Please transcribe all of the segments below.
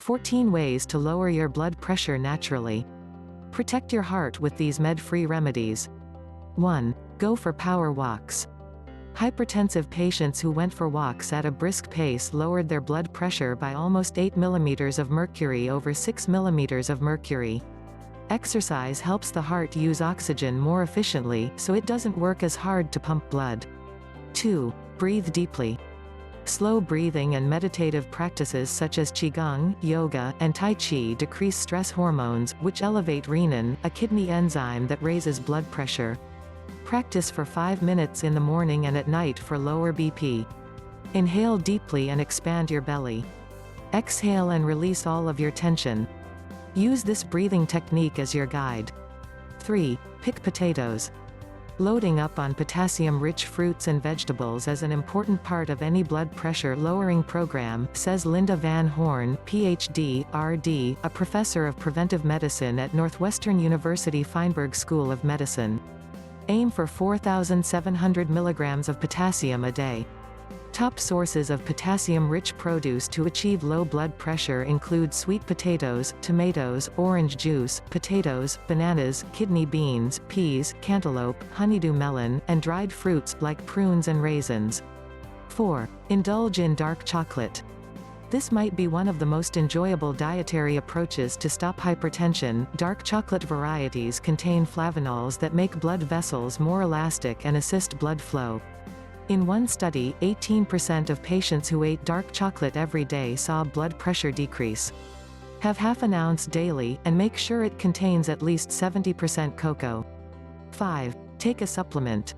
14 ways to lower your blood pressure naturally. Protect your heart with these med-free remedies. 1. Go for power walks. Hypertensive patients who went for walks at a brisk pace lowered their blood pressure by almost 8 mm of mercury over 6 mm of mercury. Exercise helps the heart use oxygen more efficiently, so it doesn't work as hard to pump blood. 2. Breathe deeply. Slow breathing and meditative practices such as qigong, yoga, and tai chi decrease stress hormones, which elevate renin, a kidney enzyme that raises blood pressure. Practice for 5 minutes in the morning and at night for lower BP. Inhale deeply and expand your belly. Exhale and release all of your tension. Use this breathing technique as your guide. 3. Pick potatoes. Loading up on potassium-rich fruits and vegetables is an important part of any blood pressure-lowering program, says Linda Van Horn, Ph.D., R.D., a professor of preventive medicine at Northwestern University Feinberg School of Medicine. Aim for 4,700 mg of potassium a day. Top sources of potassium-rich produce to achieve low blood pressure include sweet potatoes, tomatoes, orange juice, potatoes, bananas, kidney beans, peas, cantaloupe, honeydew melon, and dried fruits like prunes and raisins. 4. Indulge in dark chocolate. This might be one of the most enjoyable dietary approaches to stop hypertension. Dark chocolate varieties contain flavanols that make blood vessels more elastic and assist blood flow. In one study, 18% of patients who ate dark chocolate every day saw blood pressure decrease. Have half an ounce daily, and make sure it contains at least 70% cocoa. 5. Take a supplement.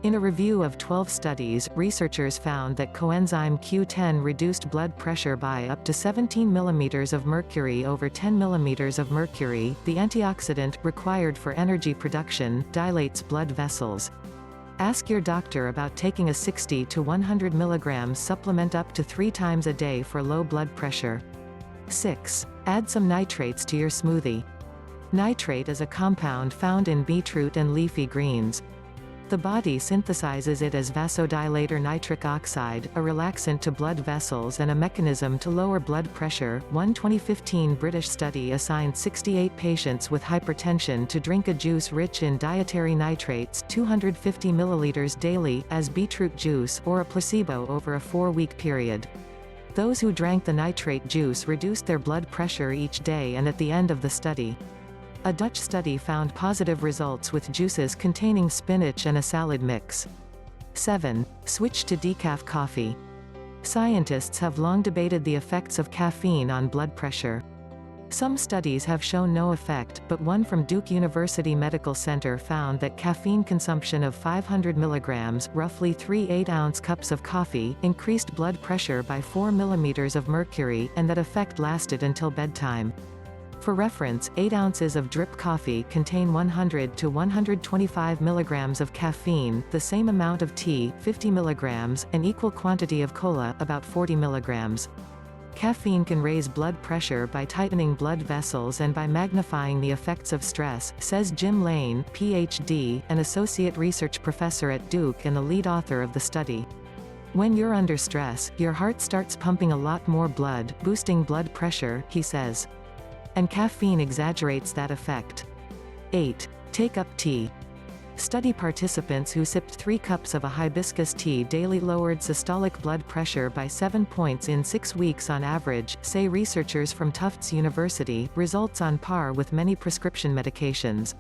In a review of 12 studies, researchers found that coenzyme Q10 reduced blood pressure by up to 17 mm of mercury over 10 mm of mercury. The antioxidant, required for energy production, dilates blood vessels. Ask your doctor about taking a 60 to 100 mg supplement up to 3 times a day for low blood pressure. 6. Add some nitrates to your smoothie. Nitrate is a compound found in beetroot and leafy greens. The body synthesizes it as vasodilator nitric oxide, a relaxant to blood vessels and a mechanism to lower blood pressure. One 2015 British study assigned 68 patients with hypertension to drink a juice rich in dietary nitrates 250 ml daily, as beetroot juice, or a placebo over a 4-week period. Those who drank the nitrate juice reduced their blood pressure each day, and at the end of the study, a Dutch study found positive results with juices containing spinach and a salad mix. 7. Switch to decaf coffee. Scientists have long debated the effects of caffeine on blood pressure. Some studies have shown no effect, but one from Duke University Medical Center found that caffeine consumption of 500 mg, roughly 3 8-ounce cups of coffee, increased blood pressure by 4 mm of mercury, and that effect lasted until bedtime. For reference, 8 ounces of drip coffee contain 100 to 125 mg of caffeine, the same amount of tea, 50 mg, an equal quantity of cola, about 40 mg. Caffeine can raise blood pressure by tightening blood vessels and by magnifying the effects of stress, says Jim Lane, Ph.D., an associate research professor at Duke and the lead author of the study. When you're under stress, your heart starts pumping a lot more blood, boosting blood pressure, he says. And caffeine exaggerates that effect. 8. Take up tea. Study participants who sipped 3 cups of a hibiscus tea daily lowered systolic blood pressure by 7 points in 6 weeks on average, say researchers from Tufts University, results on par with many prescription medications.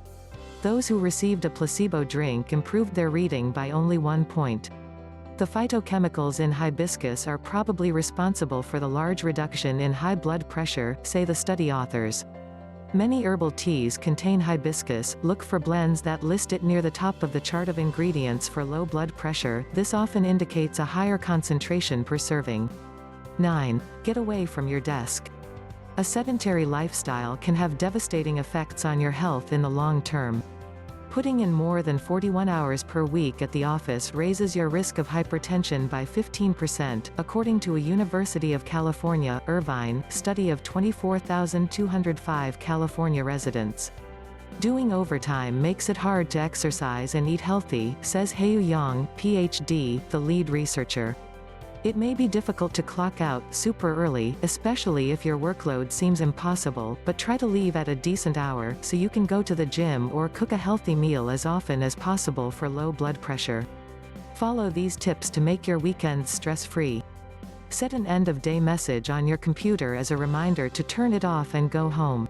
Those who received a placebo drink improved their reading by only 1 point. The phytochemicals in hibiscus are probably responsible for the large reduction in high blood pressure, say the study authors. Many herbal teas contain hibiscus. Look for blends that list it near the top of the chart of ingredients for low blood pressure. This often indicates a higher concentration per serving. 9. Get away from your desk. A sedentary lifestyle can have devastating effects on your health in the long term. Putting in more than 41 hours per week at the office raises your risk of hypertension by 15%, according to a University of California, Irvine, study of 24,205 California residents. Doing overtime makes it hard to exercise and eat healthy, says Haeyu Yang, Ph.D., the lead researcher. It may be difficult to clock out super early, especially if your workload seems impossible, but try to leave at a decent hour, so you can go to the gym or cook a healthy meal as often as possible for low blood pressure. Follow these tips to make your weekends stress-free. Set an end-of-day message on your computer as a reminder to turn it off and go home.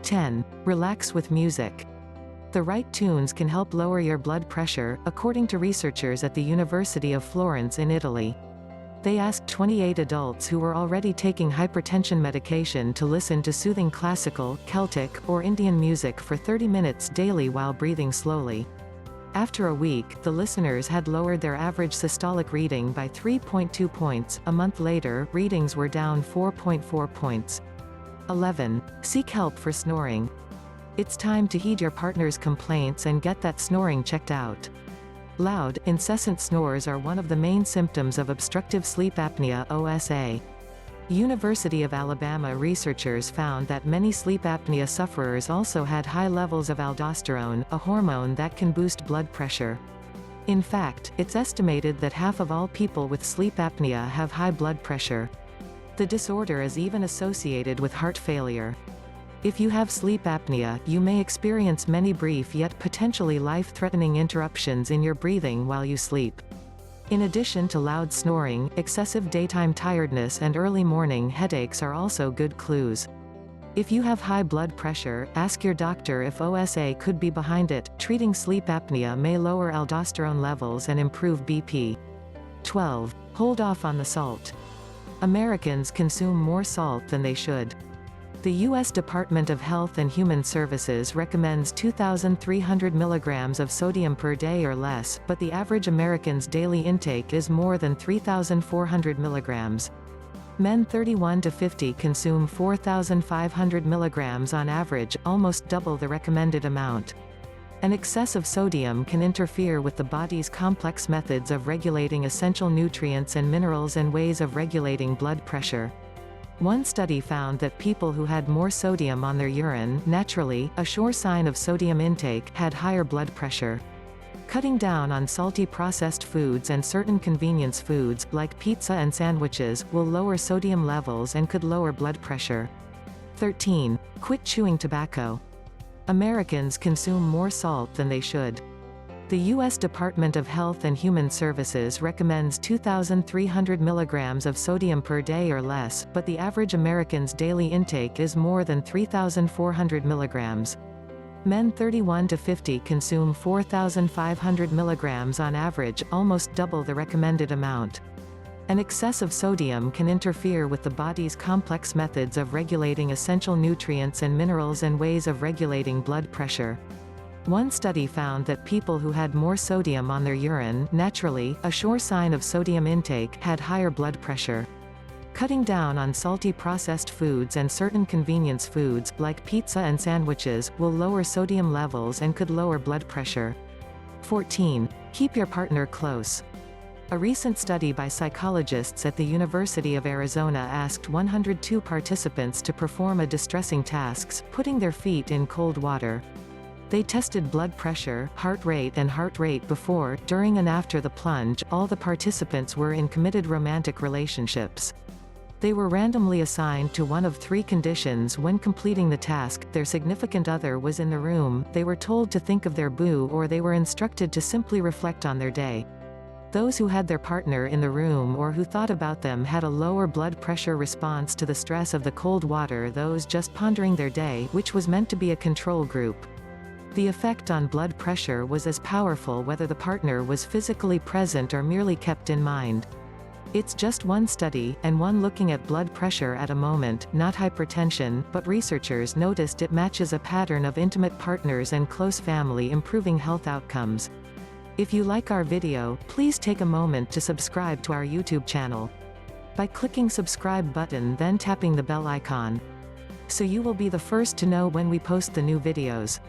10. Relax with music. The right tunes can help lower your blood pressure, according to researchers at the University of Florence in Italy. They asked 28 adults who were already taking hypertension medication to listen to soothing classical, Celtic, or Indian music for 30 minutes daily while breathing slowly. After a week, the listeners had lowered their average systolic reading by 3.2 points. A month later, readings were down 4.4 points. 11. Seek help for snoring. It's time to heed your partner's complaints and get that snoring checked out. Loud, incessant snores are one of the main symptoms of obstructive sleep apnea (OSA). University of Alabama researchers found that many sleep apnea sufferers also had high levels of aldosterone, a hormone that can boost blood pressure. In fact, it's estimated that half of all people with sleep apnea have high blood pressure. The disorder is even associated with heart failure. If you have sleep apnea, you may experience many brief yet potentially life-threatening interruptions in your breathing while you sleep. In addition to loud snoring, excessive daytime tiredness and early morning headaches are also good clues. If you have high blood pressure, ask your doctor if OSA could be behind it. Treating sleep apnea may lower aldosterone levels and improve BP. 12. Hold off on the salt. Americans consume more salt than they should. The U.S. Department of Health and Human Services recommends 2,300 milligrams of sodium per day or less, but the average American's daily intake is more than 3,400 milligrams. Men 31 to 50 consume 4,500 milligrams on average, almost double the recommended amount. An excess of sodium can interfere with the body's complex methods of regulating essential nutrients and minerals and ways of regulating blood pressure. One study found that people who had more sodium on their urine, naturally, a sure sign of sodium intake, had higher blood pressure. Cutting down on salty processed foods and certain convenience foods, like pizza and sandwiches, will lower sodium levels and could lower blood pressure. 13. Quit chewing tobacco. Americans consume more salt than they should. The U.S. Department of Health and Human Services recommends 2,300 milligrams of sodium per day or less, but the average American's daily intake is more than 3,400 milligrams. Men 31 to 50 consume 4,500 milligrams on average, almost double the recommended amount. An excess of sodium can interfere with the body's complex methods of regulating essential nutrients and minerals and ways of regulating blood pressure. One study found that people who had more sodium on their urine, naturally, a sure sign of sodium intake, had higher blood pressure. Cutting down on salty processed foods and certain convenience foods, like pizza and sandwiches, will lower sodium levels and could lower blood pressure. 14. Keep your partner close. A recent study by psychologists at the University of Arizona asked 102 participants to perform a distressing task, putting their feet in cold water. They tested blood pressure, heart rate before, during and after the plunge. All the participants were in committed romantic relationships. They were randomly assigned to one of three conditions when completing the task. Their significant other was in the room, they were told to think of their boo, or they were instructed to simply reflect on their day. Those who had their partner in the room or who thought about them had a lower blood pressure response to the stress of the cold water. Those just pondering their day, which was meant to be a control group. The effect on blood pressure was as powerful whether the partner was physically present or merely kept in mind. It's just one study, and one looking at blood pressure at a moment, not hypertension, but researchers noticed it matches a pattern of intimate partners and close family improving health outcomes. If you like our video, please take a moment to subscribe to our YouTube channel by clicking subscribe button, then tapping the bell icon, so you will be the first to know when we post the new videos.